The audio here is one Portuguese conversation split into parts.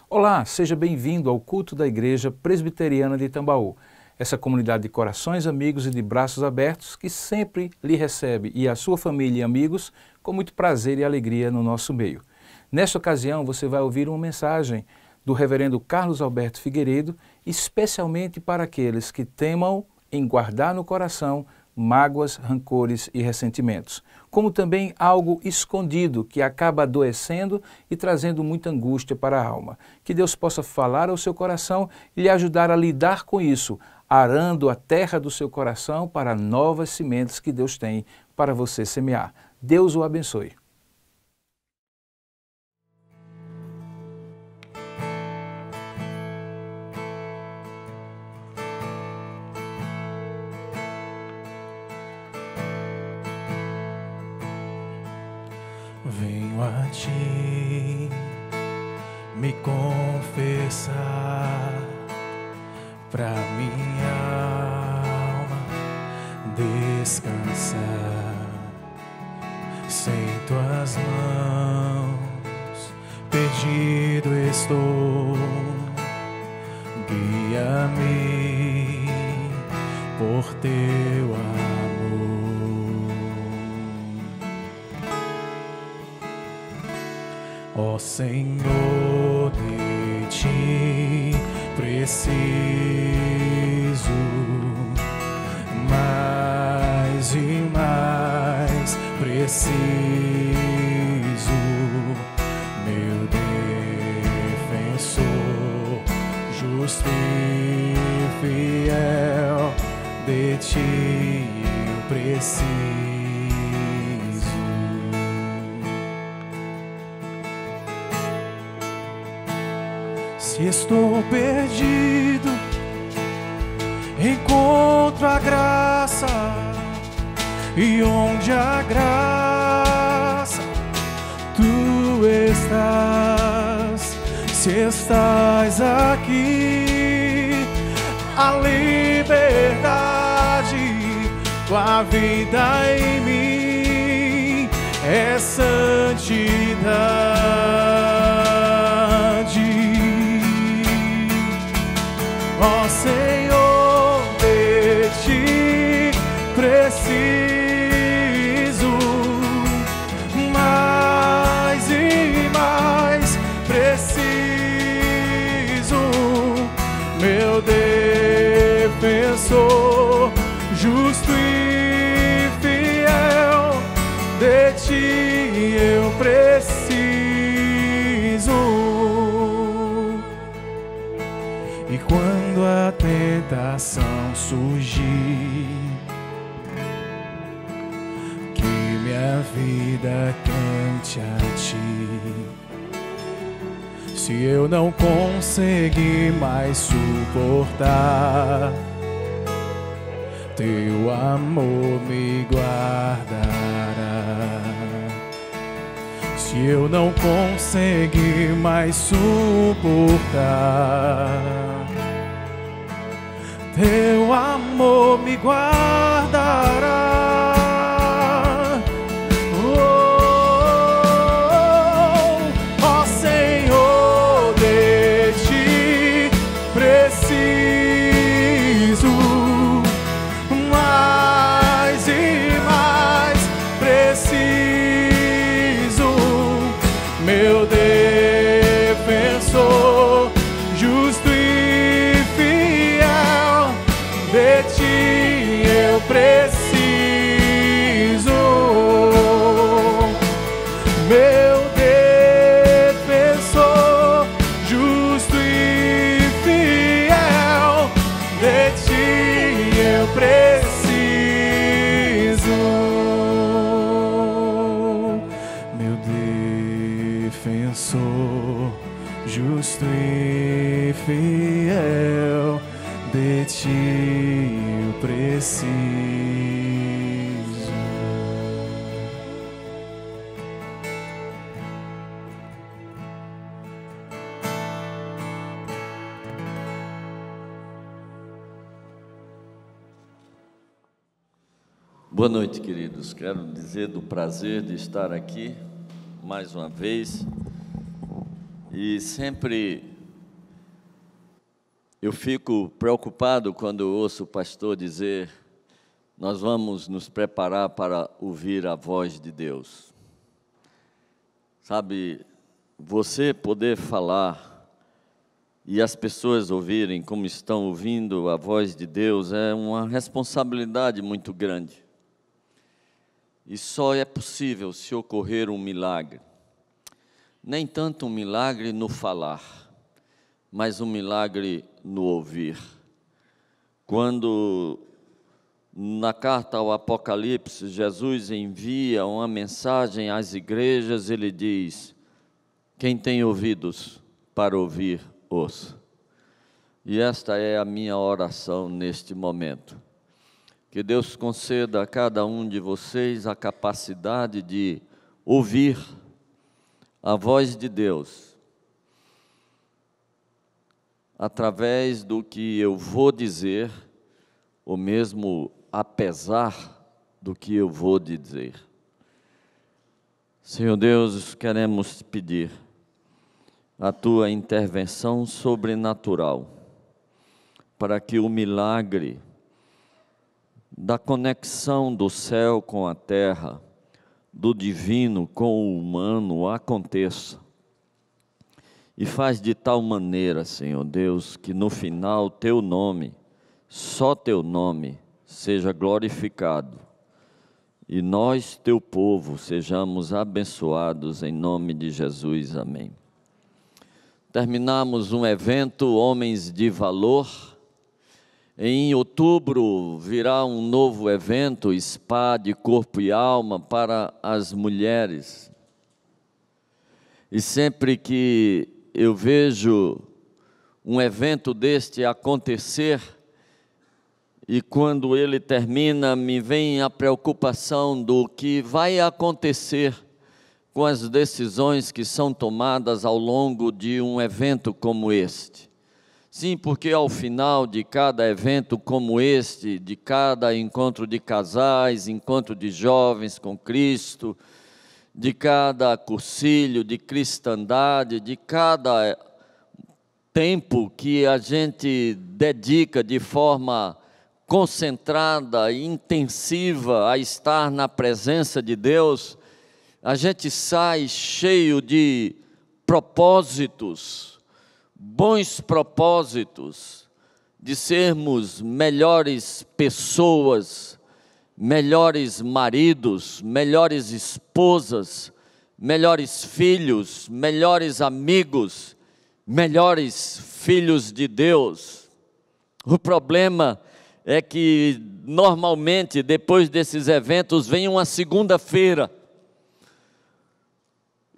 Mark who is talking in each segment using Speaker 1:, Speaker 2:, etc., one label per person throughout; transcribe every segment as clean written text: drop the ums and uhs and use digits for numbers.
Speaker 1: Olá, seja bem-vindo ao culto da Igreja Presbiteriana de Tambaú, essa comunidade de corações amigos e de braços abertos que sempre lhe recebe e a sua família e amigos com muito prazer e alegria no nosso meio. Nesta ocasião você vai ouvir uma mensagem do reverendo Carlos Alberto Figueiredo, especialmente para aqueles que temam em guardar no coração mágoas, rancores e ressentimentos, como também algo escondido que acaba adoecendo e trazendo muita angústia para a alma. Que Deus possa falar ao seu coração e lhe ajudar a lidar com isso, arando a terra do seu coração para novas sementes que Deus tem para você semear. Deus o abençoe.
Speaker 2: Venho a ti me confessar, pra minha alma descansar. Sem tuas mãos perdido estou, guia-me por teu amor. Ó Senhor, de ti preciso, mais e mais preciso, meu defensor, justo e fiel, de ti eu preciso. Se estou perdido, encontro a graça, e onde a graça tu estás, se estás aqui, a liberdade, tua vida em mim é santidade. Ó Senhor, de ti preciso, mais e mais preciso, meu defensor, justo e fiel, de ti eu preciso. E quando a tentação surgir, que minha vida cante a ti. Se eu não conseguir mais suportar, teu amor me guardará. Se eu não conseguir mais suportar, teu amor me guardará. Ó Senhor, de ti preciso, mais e mais preciso, meu defensor, justo e fiel, de ti eu preciso, meu defensor, justo e fiel, de ti eu preciso, meu defensor, justo e fiel, de ti eu preciso.
Speaker 3: Boa noite, queridos. Quero dizer do prazer de estar aqui mais uma vez e sempre Eu fico preocupado quando eu ouço o pastor dizer: nós vamos nos preparar para ouvir a voz de Deus. Sabe, você poder falar e as pessoas ouvirem como estão ouvindo a voz de Deus é uma responsabilidade muito grande. E só é possível se ocorrer um milagre. Nem tanto um milagre no falar, mas um milagre no ouvir. Quando, na carta ao Apocalipse, Jesus envia uma mensagem às igrejas, ele diz: quem tem ouvidos para ouvir, ouça. E esta é a minha oração neste momento. Que Deus conceda a cada um de vocês a capacidade de ouvir a voz de Deus, através do que eu vou dizer, ou mesmo apesar do que eu vou dizer. Senhor Deus, queremos te pedir a tua intervenção sobrenatural, para que o milagre da conexão do céu com a terra, do divino com o humano aconteça. E faz de tal maneira, Senhor Deus, que no final teu nome, só teu nome, seja glorificado. E nós, teu povo, sejamos abençoados em nome de Jesus. Amém. Terminamos um evento Homens de Valor. Em outubro virá um novo evento, Spa de Corpo e Alma para as mulheres. E sempre que eu vejo um evento deste acontecer, e quando ele termina, me vem a preocupação do que vai acontecer com as decisões que são tomadas ao longo de um evento como este. Sim, porque ao final de cada evento como este, de cada encontro de casais, encontro de jovens com Cristo, de cada cursilho de cristandade, de cada tempo que a gente dedica de forma concentrada e intensiva a estar na presença de Deus, a gente sai cheio de propósitos, bons propósitos, de sermos melhores pessoas, melhores maridos, melhores esposas, melhores filhos, melhores amigos, melhores filhos de Deus. O problema é que normalmente depois desses eventos vem uma segunda-feira,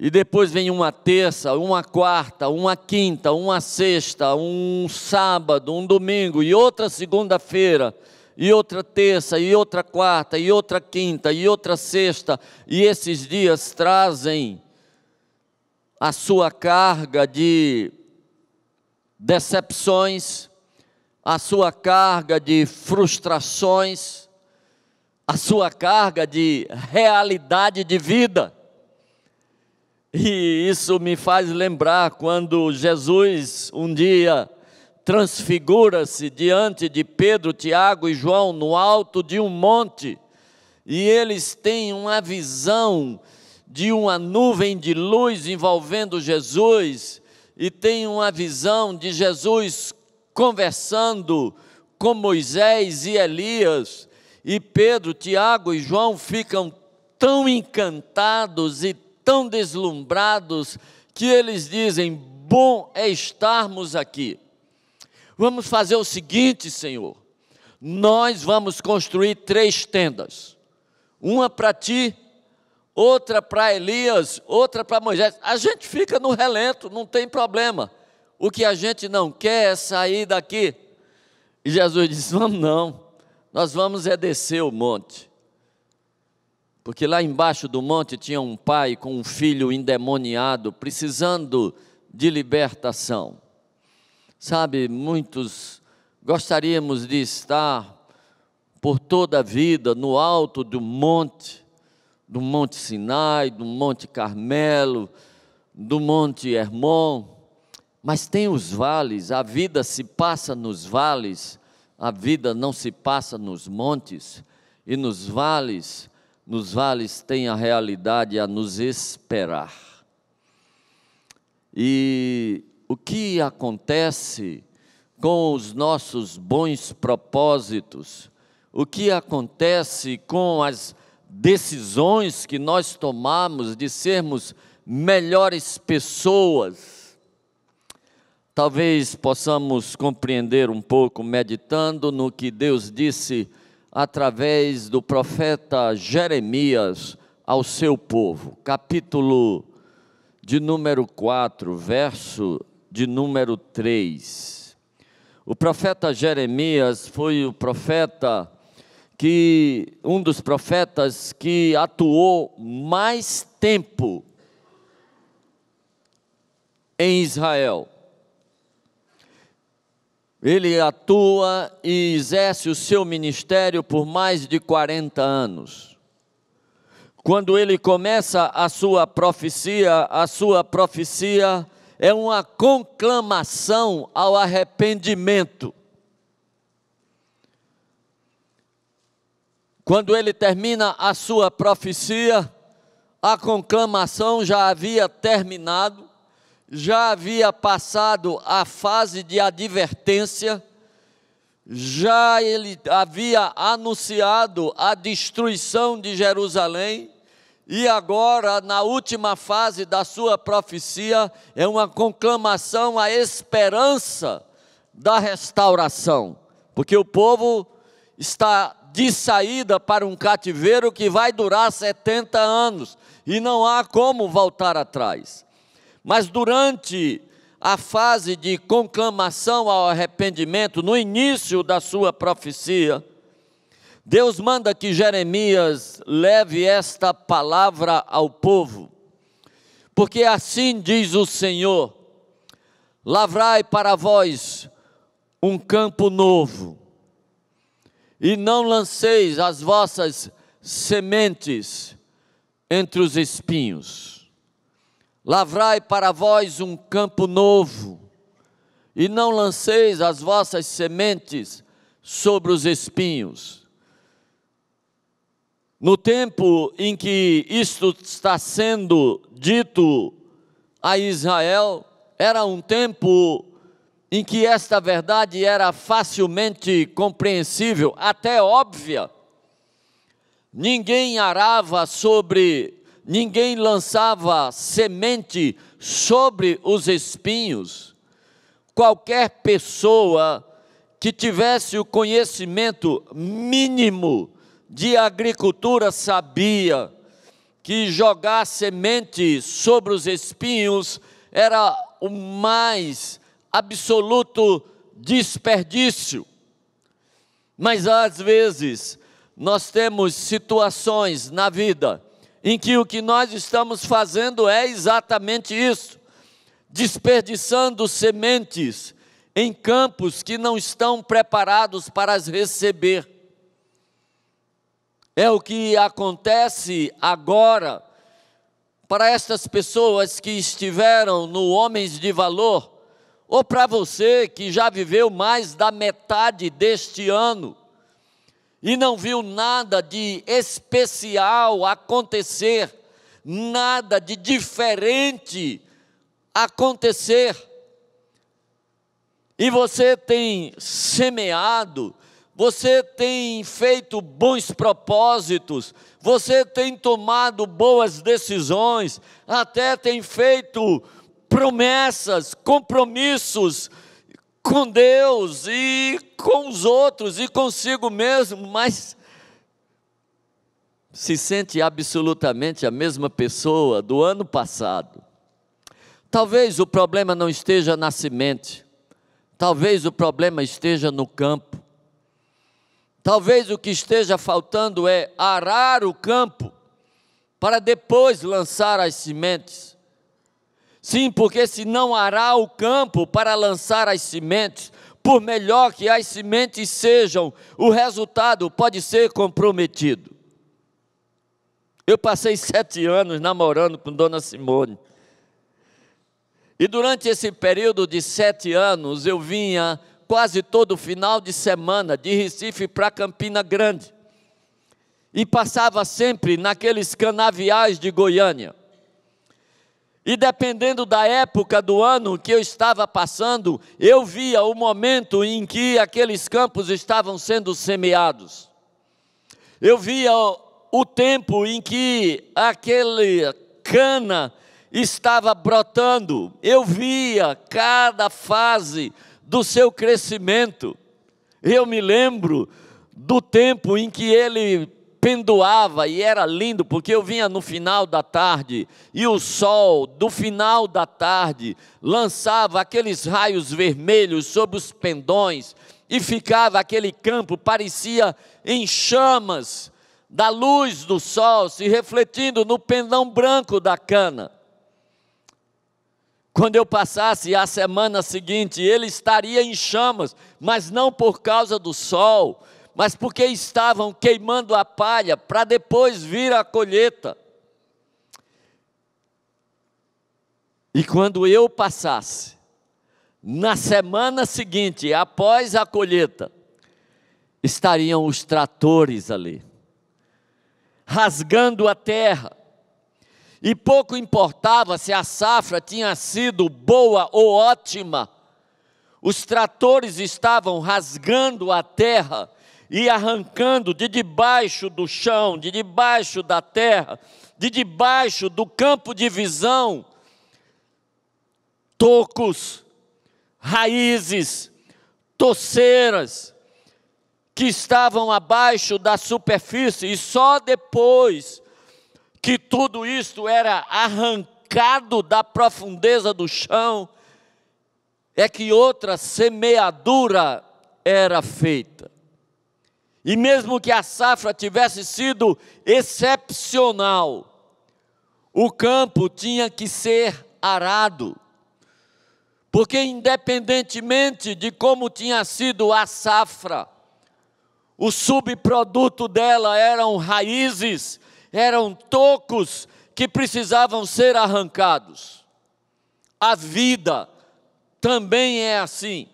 Speaker 3: e depois vem uma terça, uma quarta, uma quinta, uma sexta, um sábado, um domingo, e outra segunda-feira, e outra terça, e outra quarta, e outra quinta, e outra sexta, e esses dias trazem a sua carga de decepções, a sua carga de frustrações, a sua carga de realidade de vida. E isso me faz lembrar quando Jesus um dia transfigura-se diante de Pedro, Tiago e João no alto de um monte, e eles têm uma visão de uma nuvem de luz envolvendo Jesus, e tem uma visão de Jesus conversando com Moisés e Elias, e Pedro, Tiago e João ficam tão encantados e tão deslumbrados, que eles dizem: bom é estarmos aqui. Vamos fazer o seguinte, Senhor, nós vamos construir 3 tendas, uma para ti, outra para Elias, outra para Moisés. A gente fica no relento, não tem problema. O que a gente não quer é sair daqui. E Jesus disse: vamos não, nós vamos descer o monte. Porque lá embaixo do monte tinha um pai com um filho endemoniado, precisando de libertação. Sabe, muitos gostaríamos de estar por toda a vida no alto do Monte Sinai, do Monte Carmelo, do Monte Hermon, Mas tem os vales, a vida se passa nos vales, a vida não se passa nos montes, e nos vales tem a realidade a nos esperar. E o que acontece com os nossos bons propósitos? O que acontece com as decisões que nós tomamos de sermos melhores pessoas? Talvez possamos compreender um pouco meditando no que Deus disse através do profeta Jeremias ao seu povo. Capítulo de número 4, verso de número 3. O profeta Jeremias foi o profeta um dos profetas que atuou mais tempo em Israel. Ele atua e exerce o seu ministério por mais de 40 anos. Quando ele começa a sua profecia é uma conclamação ao arrependimento. Quando ele termina a sua profecia, a conclamação já havia terminado, já havia passado a fase de advertência, já ele havia anunciado a destruição de Jerusalém, e agora, na última fase da sua profecia, é uma conclamação à esperança da restauração, porque o povo está de saída para um cativeiro que vai durar 70 anos, e não há como voltar atrás. Mas durante a fase de conclamação ao arrependimento, no início da sua profecia, Deus manda que Jeremias leve esta palavra ao povo, porque assim diz o Senhor: lavrai para vós um campo novo, e não lanceis as vossas sementes entre os espinhos. Lavrai para vós um campo novo, e não lanceis as vossas sementes sobre os espinhos. No tempo em que isto está sendo dito a Israel, era um tempo em que esta verdade era facilmente compreensível, até óbvia. Ninguém lançava semente sobre os espinhos. Qualquer pessoa que tivesse o conhecimento mínimo de agricultura sabia que jogar semente sobre os espinhos era o mais absoluto desperdício. Mas às vezes nós temos situações na vida em que o que nós estamos fazendo é exatamente isso, desperdiçando sementes em campos que não estão preparados para as receber. É o que acontece agora para estas pessoas que estiveram no Homens de Valor, ou para você que já viveu mais da metade deste ano e não viu nada de especial acontecer, nada de diferente acontecer. E você tem semeado, você tem feito bons propósitos, você tem tomado boas decisões, até tem feito promessas, compromissos com Deus e com os outros e consigo mesmo, mas se sente absolutamente a mesma pessoa do ano passado. Talvez o problema não esteja na semente, talvez o problema esteja no campo. Talvez o que esteja faltando é arar o campo para depois lançar as sementes. Sim, porque se não arar o campo para lançar as sementes, por melhor que as sementes sejam, o resultado pode ser comprometido. Eu passei 7 anos namorando com Dona Simone. E durante esse período de 7 anos, eu vinha quase todo final de semana de Recife para Campina Grande. E passava sempre naqueles canaviais de Goiânia. E dependendo da época do ano que eu estava passando, eu via o momento em que aqueles campos estavam sendo semeados. Eu via o tempo em que aquele cana estava brotando. Eu via cada fase do seu crescimento. Eu me lembro do tempo em que ele pendoava, e era lindo, porque eu vinha no final da tarde, e o sol do final da tarde lançava aqueles raios vermelhos sobre os pendões, e ficava aquele campo, parecia em chamas da luz do sol, se refletindo no pendão branco da cana. Quando eu passasse a semana seguinte, ele estaria em chamas, mas não por causa do sol, mas porque estavam queimando a palha para depois vir a colheita. E quando eu passasse, na semana seguinte, após a colheita, estariam os tratores ali, rasgando a terra. E pouco importava se a safra tinha sido boa ou ótima, os tratores estavam rasgando a terra e arrancando de debaixo do chão, de debaixo da terra, de debaixo do campo de visão, tocos, raízes, torceiras, que estavam abaixo da superfície, e só depois que tudo isto era arrancado da profundeza do chão, é que outra semeadura era feita. E mesmo que a safra tivesse sido excepcional, o campo tinha que ser arado, porque independentemente de como tinha sido a safra, o subproduto dela eram raízes, eram tocos que precisavam ser arrancados. A vida também é assim.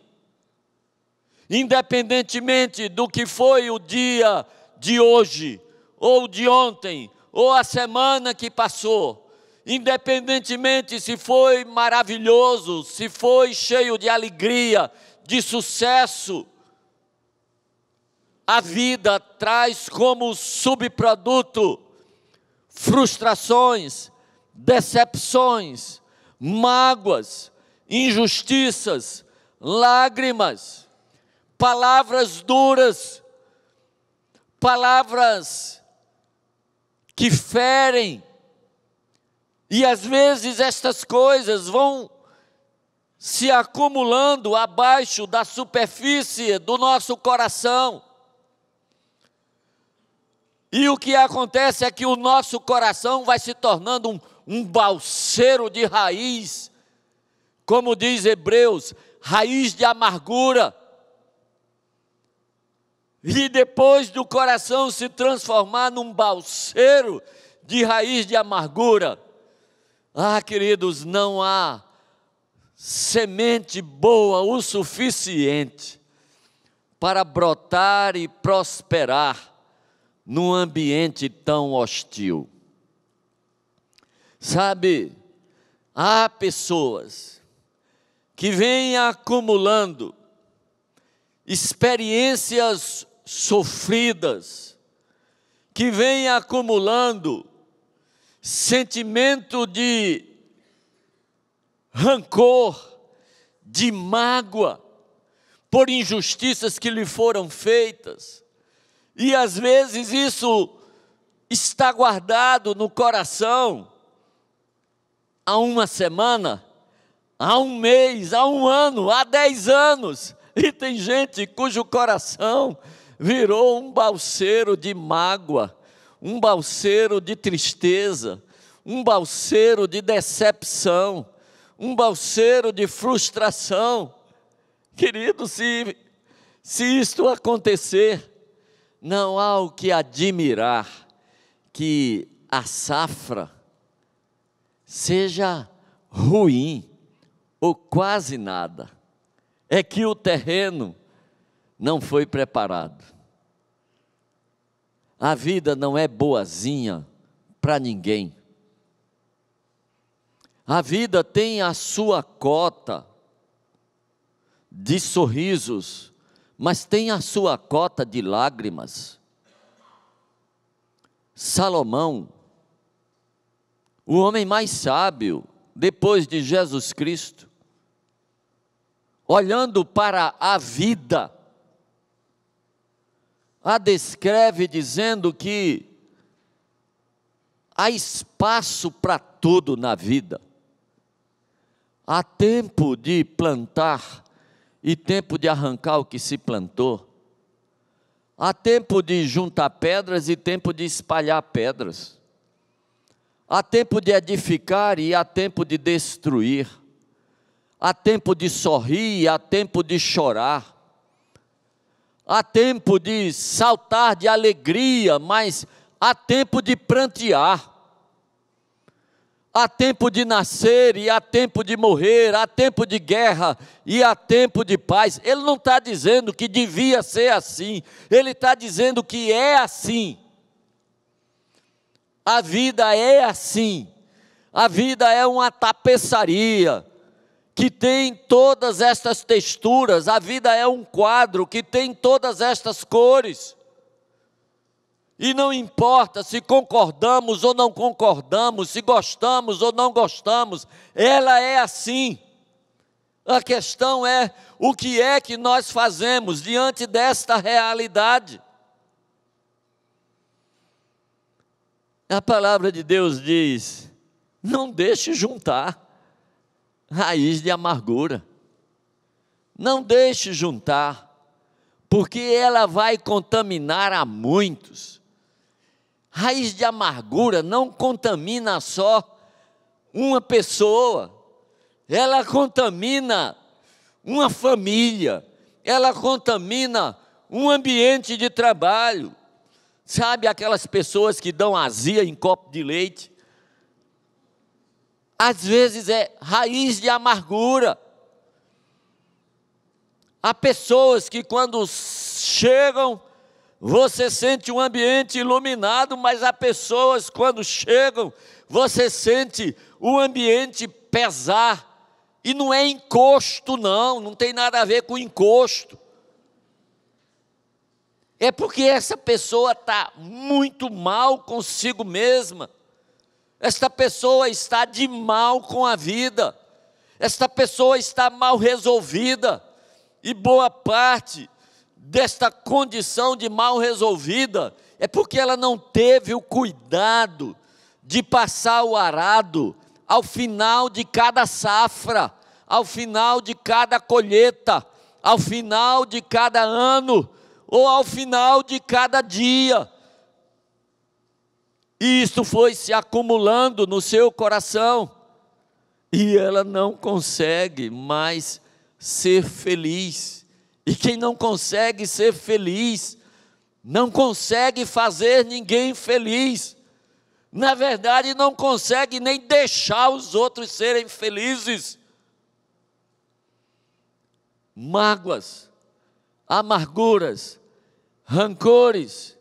Speaker 3: Independentemente do que foi o dia de hoje, ou de ontem, ou a semana que passou, independentemente se foi maravilhoso, se foi cheio de alegria, de sucesso, a vida traz como subproduto frustrações, decepções, mágoas, injustiças, lágrimas, palavras duras, palavras que ferem, e às vezes estas coisas vão se acumulando abaixo da superfície do nosso coração. E o que acontece é que o nosso coração vai se tornando um balseiro de raiz, como diz Hebreus, raiz de amargura. E depois do coração se transformar num balseiro de raiz de amargura, queridos, não há semente boa o suficiente para brotar e prosperar num ambiente tão hostil. Sabe, há pessoas que vêm acumulando experiências sofridas, que vêm acumulando sentimento de rancor, de mágoa, por injustiças que lhe foram feitas, e às vezes isso está guardado no coração há uma semana, há um mês, há um ano, há 10 anos, e tem gente cujo coração virou um balseiro de mágoa, um balseiro de tristeza, um balseiro de decepção, um balseiro de frustração. Querido, se isto acontecer, não há o que admirar que a safra seja ruim ou quase nada, é que o terreno não foi preparado. A vida não é boazinha para ninguém. A vida tem a sua cota de sorrisos, mas tem a sua cota de lágrimas. Salomão, o homem mais sábio depois de Jesus Cristo, olhando para a vida, a descreve dizendo que há espaço para tudo na vida. Há tempo de plantar e tempo de arrancar o que se plantou. Há tempo de juntar pedras e tempo de espalhar pedras. Há tempo de edificar e há tempo de destruir. Há tempo de sorrir e há tempo de chorar. Há tempo de saltar de alegria, mas há tempo de prantear. Há tempo de nascer e há tempo de morrer, há tempo de guerra e há tempo de paz. Ele não está dizendo que devia ser assim, ele está dizendo que é assim. A vida é assim, a vida é uma tapeçaria que tem todas estas texturas, a vida é um quadro que tem todas estas cores. E não importa se concordamos ou não concordamos, se gostamos ou não gostamos, ela é assim. A questão é o que é que nós fazemos diante desta realidade. A palavra de Deus diz: não deixe juntar raiz de amargura. Não deixe juntar, porque ela vai contaminar a muitos. Raiz de amargura não contamina só uma pessoa, ela contamina uma família, ela contamina um ambiente de trabalho. Sabe aquelas pessoas que dão azia em copo de leite? Às vezes é raiz de amargura. Há pessoas que quando chegam, você sente um ambiente iluminado, mas há pessoas quando chegam, você sente o ambiente pesar. E não é encosto não, não tem nada a ver com encosto. É porque essa pessoa está muito mal consigo mesma. Esta pessoa está de mal com a vida. Esta pessoa está mal resolvida. E boa parte desta condição de mal resolvida é porque ela não teve o cuidado de passar o arado ao final de cada safra, ao final de cada colheita, ao final de cada ano, ou ao final de cada dia. E isso foi se acumulando no seu coração, e ela não consegue mais ser feliz. E quem não consegue ser feliz, não consegue fazer ninguém feliz. Na verdade, não consegue nem deixar os outros serem felizes. Mágoas, amarguras, rancores,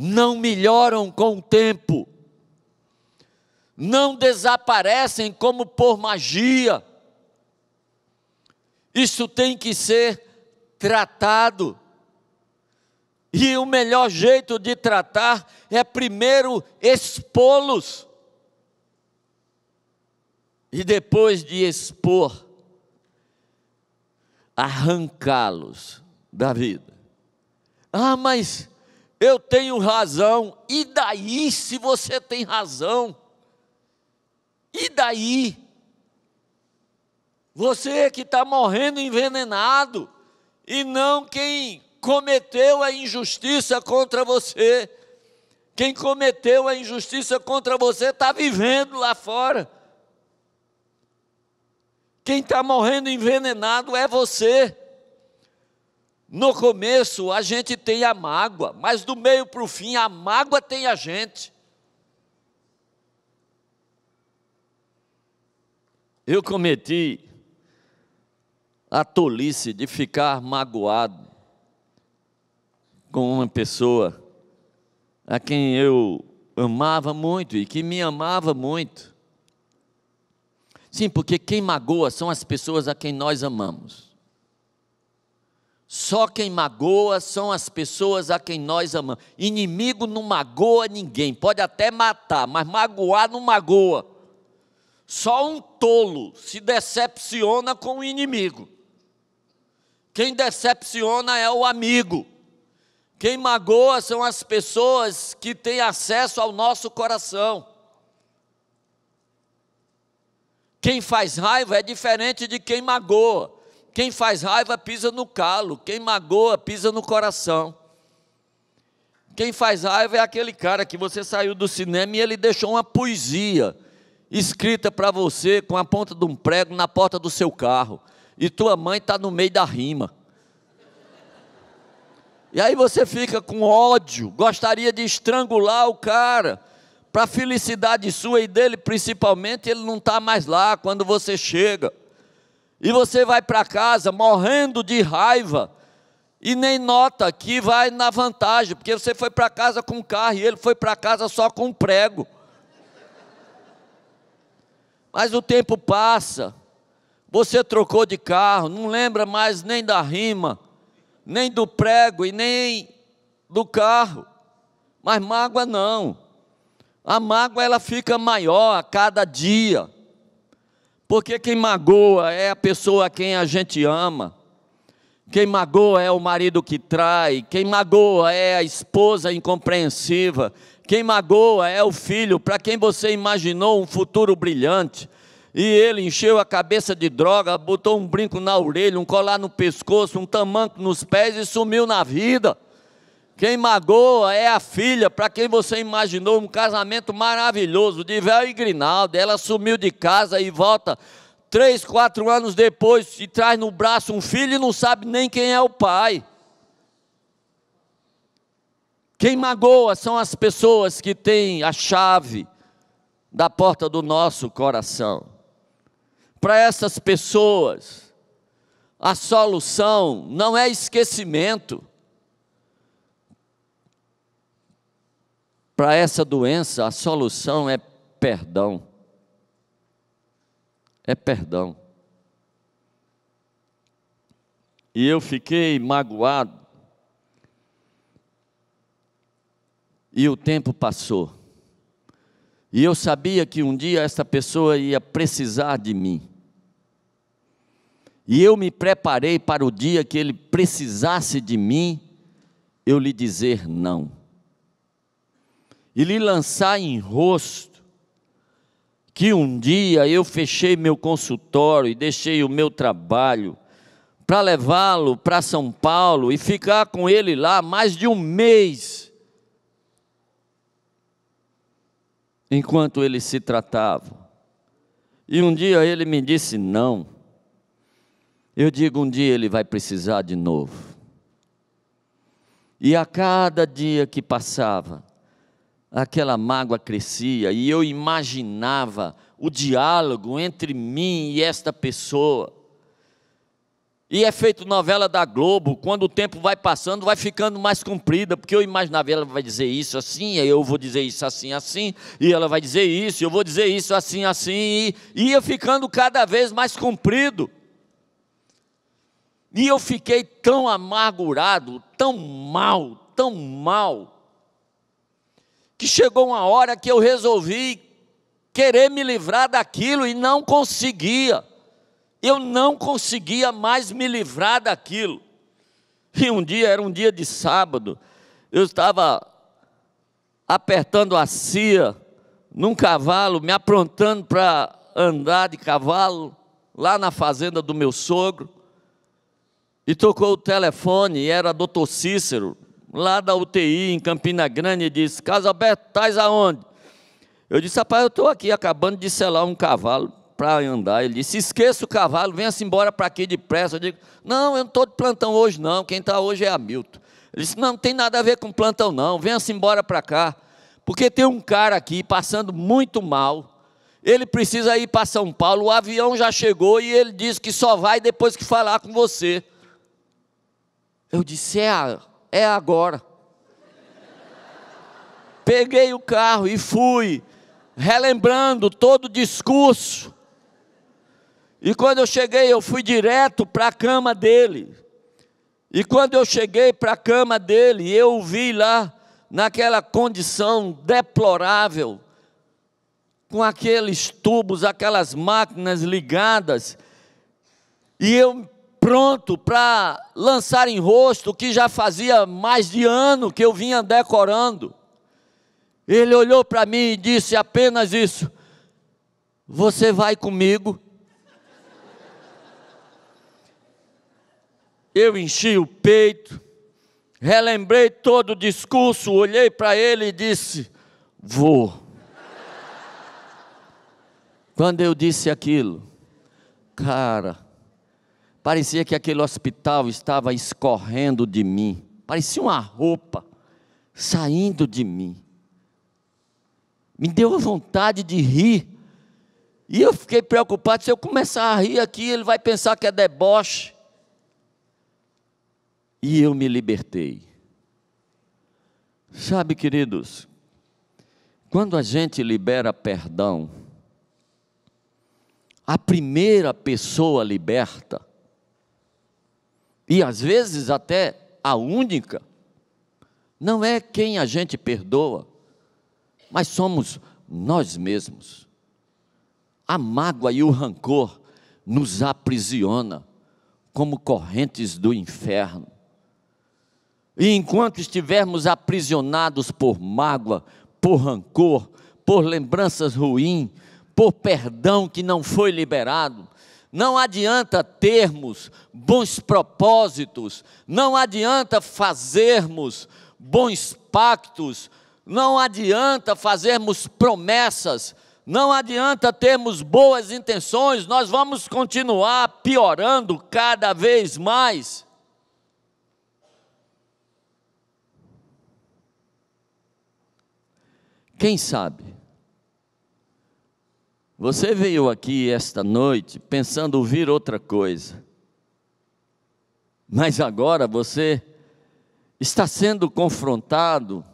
Speaker 3: não melhoram com o tempo, não desaparecem como por magia. Isso tem que ser tratado, e o melhor jeito de tratar é primeiro expô-los, e depois de expor, arrancá-los da vida. Ah, mas eu tenho razão. E daí se você tem razão? E daí? Você que está morrendo envenenado, e não quem cometeu a injustiça contra você. Quem cometeu a injustiça contra você está vivendo lá fora. Quem está morrendo envenenado é você. No começo a gente tem a mágoa, mas do meio para o fim a mágoa tem a gente. eu cometi a tolice de ficar magoado com uma pessoa a quem eu amava muito e que me amava muito. Sim, porque quem magoa são as pessoas a quem nós amamos. Só quem magoa são as pessoas a quem nós amamos. Inimigo não magoa ninguém, pode até matar, mas magoar não magoa. Só um tolo se decepciona com o inimigo. Quem decepciona é o amigo. Quem magoa são as pessoas que têm acesso ao nosso coração. Quem faz raiva é diferente de quem magoa. Quem faz raiva pisa no calo, quem magoa pisa no coração. Quem faz raiva é aquele cara que você saiu do cinema e ele deixou uma poesia escrita para você com a ponta de um prego na porta do seu carro. E tua mãe está no meio da rima. E aí você fica com ódio, gostaria de estrangular o cara. Para a felicidade sua e dele principalmente, ele não está mais lá quando você chega. E você vai para casa morrendo de raiva e nem nota que vai na vantagem, porque você foi para casa com carro e ele foi para casa só com prego. Mas o tempo passa, você trocou de carro, não lembra mais nem da rima, nem do prego e nem do carro. Mas mágoa não. A mágoa ela fica maior a cada dia. Porque quem magoa é a pessoa a quem a gente ama. Quem magoa é o marido que trai. Quem magoa é a esposa incompreensiva. Quem magoa é o filho para quem você imaginou um futuro brilhante. E ele encheu a cabeça de droga, botou um brinco na orelha, um colar no pescoço, um tamanco nos pés e sumiu na vida. Quem magoa é a filha, para quem você imaginou um casamento maravilhoso, de véu e grinalda. Ela sumiu de casa e volta 3, 4 anos depois e traz no braço um filho e não sabe nem quem é o pai. Quem magoa são as pessoas que têm a chave da porta do nosso coração. Para essas pessoas, a solução não é esquecimento. Para essa doença, a solução é perdão. É perdão. E eu fiquei magoado. E o tempo passou. E eu sabia que um dia essa pessoa ia precisar de mim. E eu me preparei para o dia que ele precisasse de mim, eu lhe dizer não. E lhe lançar em rosto que um dia eu fechei meu consultório e deixei o meu trabalho para levá-lo para São Paulo e ficar com ele lá mais de um mês, enquanto ele se tratava. E um dia ele me disse não. Eu digo, um dia ele vai precisar de novo. E a cada dia que passava, aquela mágoa crescia e eu imaginava o diálogo entre mim e esta pessoa. E é feito novela da Globo, quando o tempo vai passando, vai ficando mais comprida, porque eu imaginava, ela vai dizer isso assim, aí eu vou dizer isso assim, assim, e ela vai dizer isso, eu vou dizer isso assim, assim, e ia ficando cada vez mais comprido. E eu fiquei tão amargurado, tão mal, que chegou uma hora que eu resolvi querer me livrar daquilo e não conseguia. Eu não conseguia mais me livrar daquilo. E um dia, era um dia de sábado, eu estava apertando a cia num cavalo, me aprontando para andar de cavalo, lá na fazenda do meu sogro, e tocou o telefone, e era doutor Cícero, lá da UTI, em Campina Grande, e disse, Carlos Alberto, estás aonde? Eu disse, rapaz, eu estou aqui acabando de selar um cavalo para andar. Ele disse, esqueça o cavalo, venha-se embora para aqui depressa. Eu digo, não, eu não estou de plantão hoje não, quem está hoje é Hamilton. Ele disse, não tem nada a ver com plantão não, venha-se embora para cá, porque tem um cara aqui passando muito mal, ele precisa ir para São Paulo, o avião já chegou e ele disse que só vai depois que falar com você. Eu disse, é agora. Peguei o carro e fui, relembrando todo o discurso. E quando eu cheguei, eu fui direto para a cama dele. E quando eu cheguei para a cama dele, eu o vi lá, naquela condição deplorável, com aqueles tubos, aquelas máquinas ligadas, e eu pronto para lançar em rosto o que já fazia mais de ano que eu vinha decorando. Ele olhou para mim e disse apenas isso: você vai comigo? Eu enchi o peito, relembrei todo o discurso, olhei para ele e disse: vou. Quando eu disse aquilo, cara, parecia que aquele hospital estava escorrendo de mim, parecia uma roupa saindo de mim. Me deu a vontade de rir, e eu fiquei preocupado, se eu começar a rir aqui, ele vai pensar que é deboche. E eu me libertei. Sabe, queridos, quando a gente libera perdão, a primeira pessoa liberta, e às vezes até a única, não é quem a gente perdoa, mas somos nós mesmos. A mágoa e o rancor nos aprisiona como correntes do inferno. E enquanto estivermos aprisionados por mágoa, por rancor, por lembranças ruins, por perdão que não foi liberado, não adianta termos bons propósitos, não adianta fazermos bons pactos, não adianta fazermos promessas, não adianta termos boas intenções, nós vamos continuar piorando cada vez mais. Quem sabe, você veio aqui esta noite pensando ouvir outra coisa, mas agora você está sendo confrontado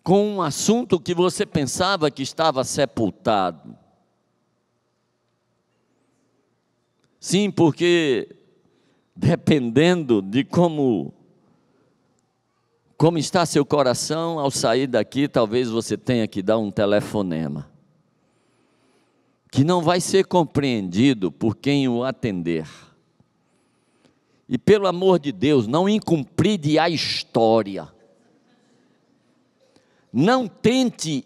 Speaker 3: com um assunto que você pensava que estava sepultado. Sim, porque dependendo de como está seu coração, ao sair daqui, talvez você tenha que dar um telefonema, que não vai ser compreendido por quem o atender. E pelo amor de Deus, não incumpride a história. Não tente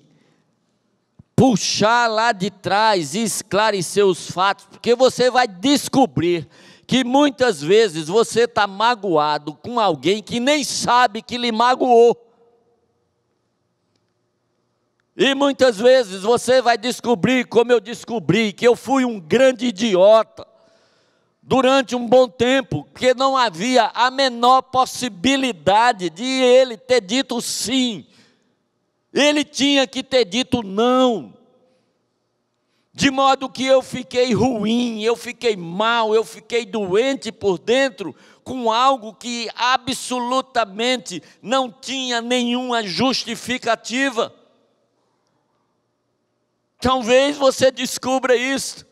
Speaker 3: puxar lá de trás e esclarecer os fatos, porque você vai descobrir que muitas vezes você está magoado com alguém que nem sabe que lhe magoou. E muitas vezes você vai descobrir, como eu descobri, que eu fui um grande idiota durante um bom tempo, porque não havia a menor possibilidade de ele ter dito sim. Ele tinha que ter dito não. De modo que eu fiquei ruim, eu fiquei mal, eu fiquei doente por dentro, com algo que absolutamente não tinha nenhuma justificativa. Talvez você descubra isso,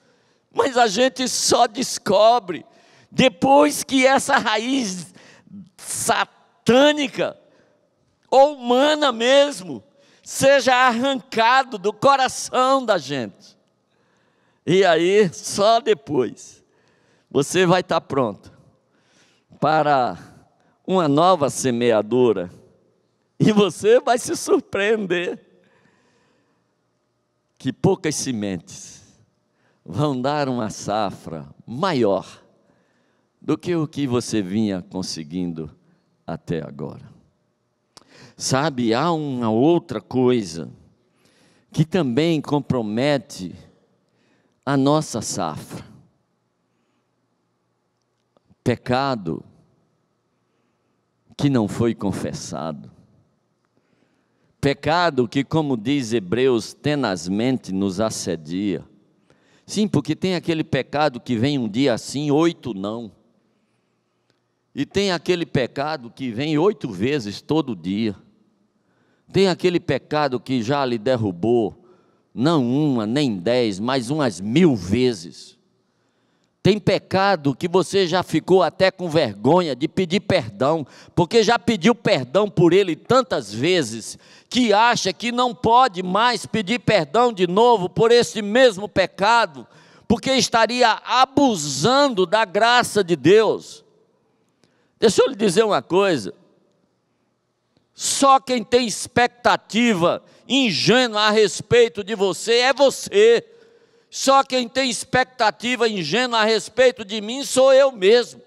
Speaker 3: mas a gente só descobre depois que essa raiz satânica, ou humana mesmo, seja arrancado do coração da gente. E aí, só depois, você vai estar pronto para uma nova semeadura. E você vai se surpreender que poucas sementes vão dar uma safra maior do que o que você vinha conseguindo até agora. Sabe, há uma outra coisa que também compromete a nossa safra. Pecado que não foi confessado. Pecado que, como diz Hebreus, tenazmente nos assedia. Sim, porque tem aquele pecado que vem um dia assim, 8 não. E tem aquele pecado que vem 8 vezes todo dia. Tem aquele pecado que já lhe derrubou, não 1, nem 10, mas umas 1000 vezes. Tem pecado que você já ficou até com vergonha de pedir perdão, porque já pediu perdão por ele tantas vezes, que acha que não pode mais pedir perdão de novo por esse mesmo pecado, porque estaria abusando da graça de Deus. Deixa eu lhe dizer uma coisa, só quem tem expectativa ingênua a respeito de você é você. Só quem tem expectativa ingênua a respeito de mim sou eu mesmo.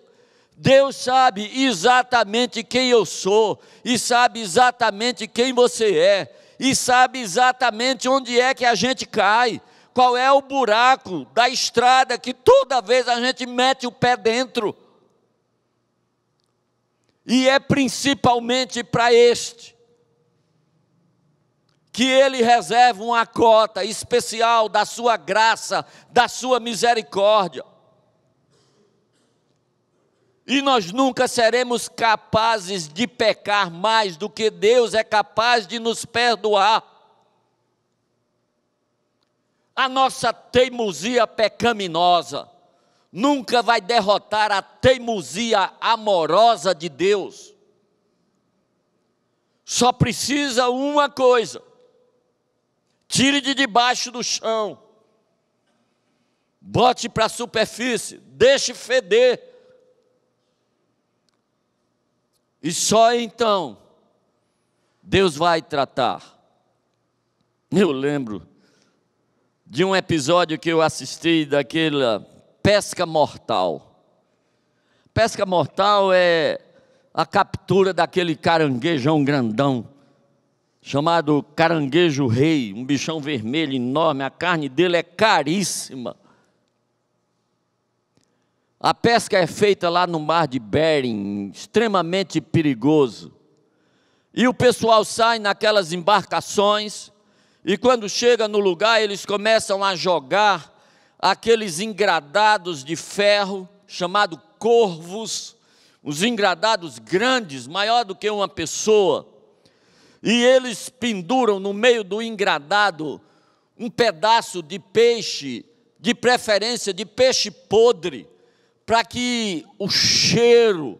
Speaker 3: Deus sabe exatamente quem eu sou, e sabe exatamente quem você é, e sabe exatamente onde é que a gente cai, qual é o buraco da estrada que toda vez a gente mete o pé dentro. E é principalmente para este que Ele reserva uma cota especial da sua graça, da sua misericórdia. E nós nunca seremos capazes de pecar mais do que Deus é capaz de nos perdoar. A nossa teimosia pecaminosa nunca vai derrotar a teimosia amorosa de Deus. Só precisa uma coisa: tire de debaixo do chão, bote para a superfície, deixe feder, e só então Deus vai tratar. Eu lembro de um episódio que eu assisti daquela pesca mortal. Pesca mortal é a captura daquele caranguejão grandão, chamado caranguejo rei, um bichão vermelho enorme, a carne dele é caríssima. A pesca é feita lá no mar de Bering, extremamente perigoso. E o pessoal sai naquelas embarcações, e quando chega no lugar, eles começam a jogar aqueles engradados de ferro, chamado corvos, os engradados grandes, maior do que uma pessoa. E eles penduram no meio do engradado um pedaço de peixe, de preferência de peixe podre, para que o cheiro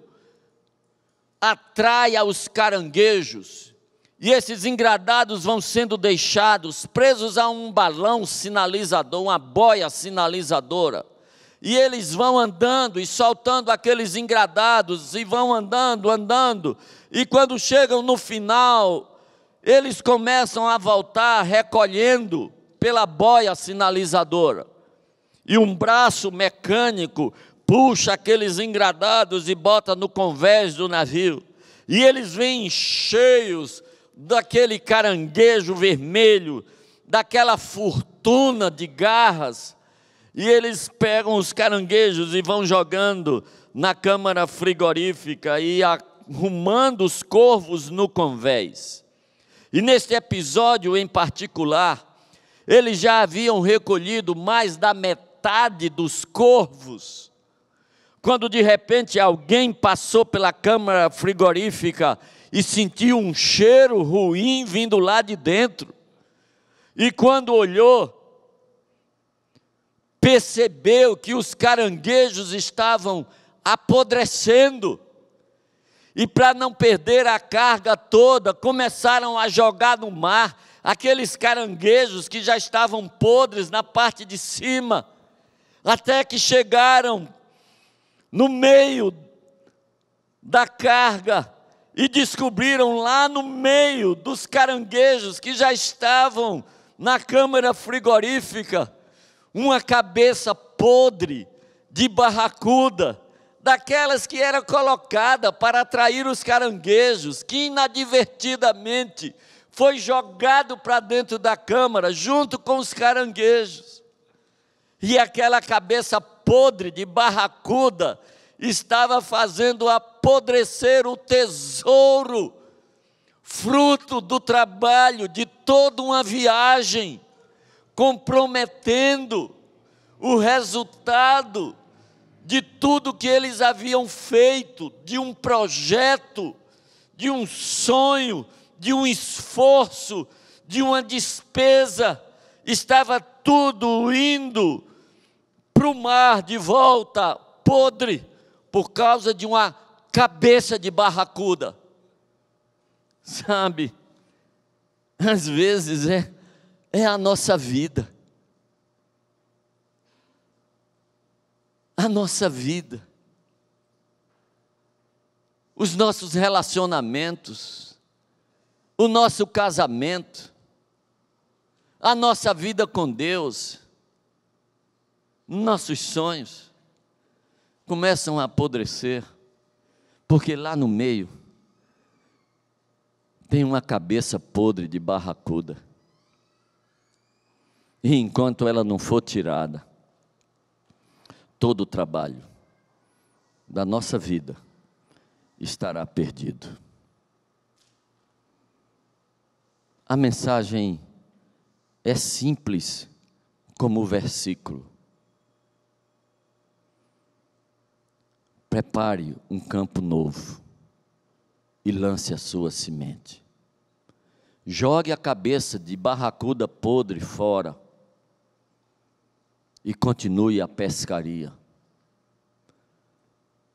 Speaker 3: atraia os caranguejos. E esses engradados vão sendo deixados presos a um balão sinalizador, uma boia sinalizadora. E eles vão andando e soltando aqueles engradados, e vão andando, e quando chegam no final, eles começam a voltar recolhendo pela boia sinalizadora. E um braço mecânico puxa aqueles engradados e bota no convés do navio. E eles vêm cheios daquele caranguejo vermelho, daquela fortuna de garras. E eles pegam os caranguejos e vão jogando na câmara frigorífica e arrumando os corvos no convés. E neste episódio em particular, eles já haviam recolhido mais da metade dos corvos, quando de repente alguém passou pela câmara frigorífica e sentiu um cheiro ruim vindo lá de dentro. E quando olhou, percebeu que os caranguejos estavam apodrecendo. E para não perder a carga toda, começaram a jogar no mar aqueles caranguejos que já estavam podres na parte de cima, até que chegaram no meio da carga e descobriram lá no meio dos caranguejos que já estavam na câmara frigorífica uma cabeça podre de barracuda, daquelas que era colocada para atrair os caranguejos, que inadvertidamente foi jogado para dentro da câmara junto com os caranguejos. E aquela cabeça podre de barracuda estava fazendo apodrecer o tesouro fruto do trabalho de toda uma viagem, comprometendo o resultado de tudo que eles haviam feito, de um projeto, de um sonho, de um esforço, de uma despesa. Estava tudo indo para o mar de volta, podre, por causa de uma cabeça de barracuda. Sabe, às vezes é a nossa vida. A nossa vida. Os nossos relacionamentos, o nosso casamento, a nossa vida com Deus, nossos sonhos começam a apodrecer, porque lá no meio tem uma cabeça podre de barracuda. E enquanto ela não for tirada, todo o trabalho da nossa vida estará perdido. A mensagem é simples como o versículo. Prepare um campo novo e lance a sua semente. Jogue a cabeça de barracuda podre fora e continue a pescaria.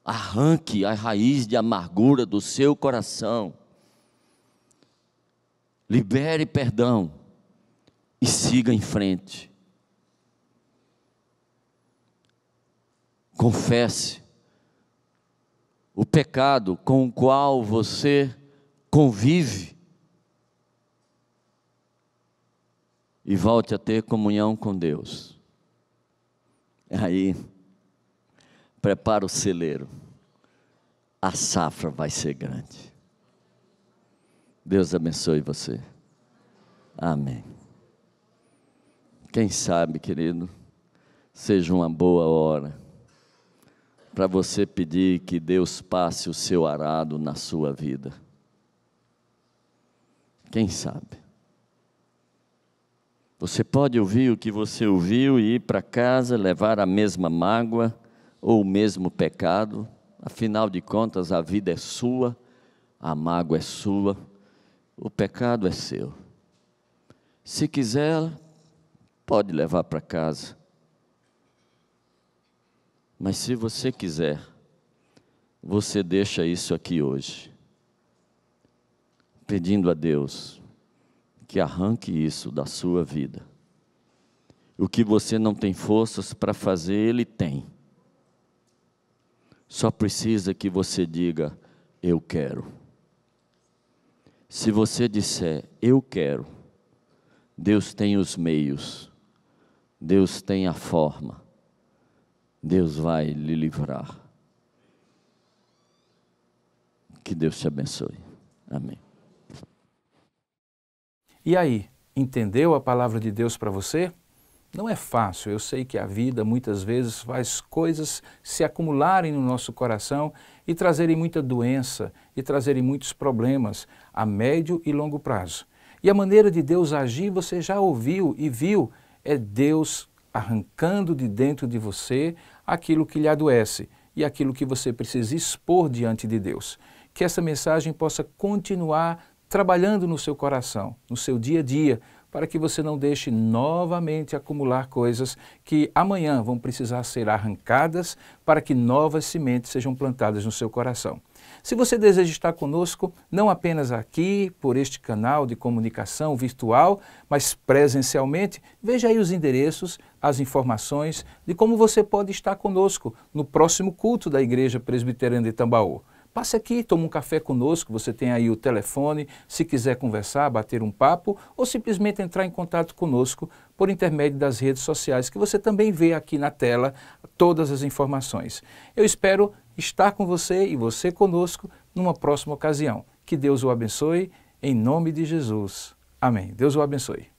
Speaker 3: Arranque a raiz de amargura do seu coração. Libere perdão e siga em frente. Confesse o pecado com o qual você convive e volte a ter comunhão com Deus. Aí, prepara o celeiro, a safra vai ser grande. Deus abençoe você. Amém. Quem sabe, querido, seja uma boa hora para você pedir que Deus passe o seu arado na sua vida. Quem sabe? Você pode ouvir o que você ouviu e ir para casa, levar a mesma mágoa ou o mesmo pecado. Afinal de contas, a vida é sua, a mágoa é sua, o pecado é seu. Se quiser, pode levar para casa. Mas se você quiser, você deixa isso aqui hoje, pedindo a Deus que arranque isso da sua vida. O que você não tem forças para fazer, Ele tem. Só precisa que você diga, eu quero. Se você disser, eu quero, Deus tem os meios, Deus tem a forma, Deus vai lhe livrar. Que Deus te abençoe. Amém.
Speaker 1: E aí, entendeu a palavra de Deus para você? Não é fácil, eu sei que a vida muitas vezes faz coisas se acumularem no nosso coração e trazerem muita doença e trazerem muitos problemas a médio e longo prazo. E a maneira de Deus agir, você já ouviu e viu, é Deus arrancando de dentro de você aquilo que lhe adoece e aquilo que você precisa expor diante de Deus. Que essa mensagem possa continuar trabalhando no seu coração, no seu dia a dia, para que você não deixe novamente acumular coisas que amanhã vão precisar ser arrancadas para que novas sementes sejam plantadas no seu coração. Se você deseja estar conosco, não apenas aqui, por este canal de comunicação virtual, mas presencialmente, veja aí os endereços, as informações de como você pode estar conosco no próximo culto da Igreja Presbiteriana de Tambaú. Passe aqui, tome um café conosco, você tem aí o telefone, se quiser conversar, bater um papo, ou simplesmente entrar em contato conosco por intermédio das redes sociais, que você também vê aqui na tela todas as informações. Eu espero estar com você e você conosco numa próxima ocasião. Que Deus o abençoe, em nome de Jesus. Amém. Deus o abençoe.